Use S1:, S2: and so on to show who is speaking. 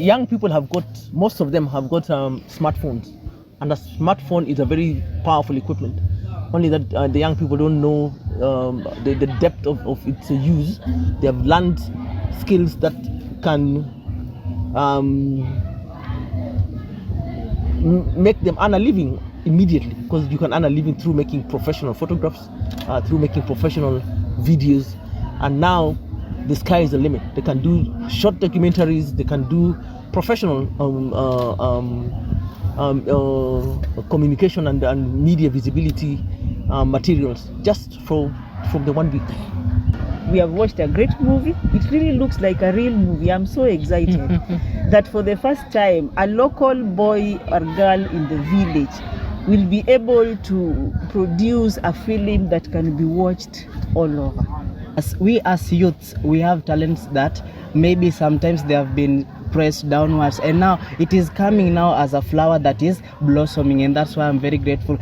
S1: Young people most of them have got smartphones, and a smartphone is a very powerful equipment. Only that the young people don't know the depth of its use. They have learned skills that can make them earn a living immediately, because you can earn a living through making professional photographs, through making professional videos, and now the sky is the limit. They can do short documentaries, they can do professional communication and media visibility materials just from the 1 week.
S2: We have watched a great movie. It really looks like a real movie. I'm so excited that for the first time, a local boy or girl in the village will be able to produce a film that can be watched all over.
S3: As youths, we have talents that maybe sometimes they have been pressed downwards, and now it is coming now as a flower that is blossoming, and that's why I'm very grateful.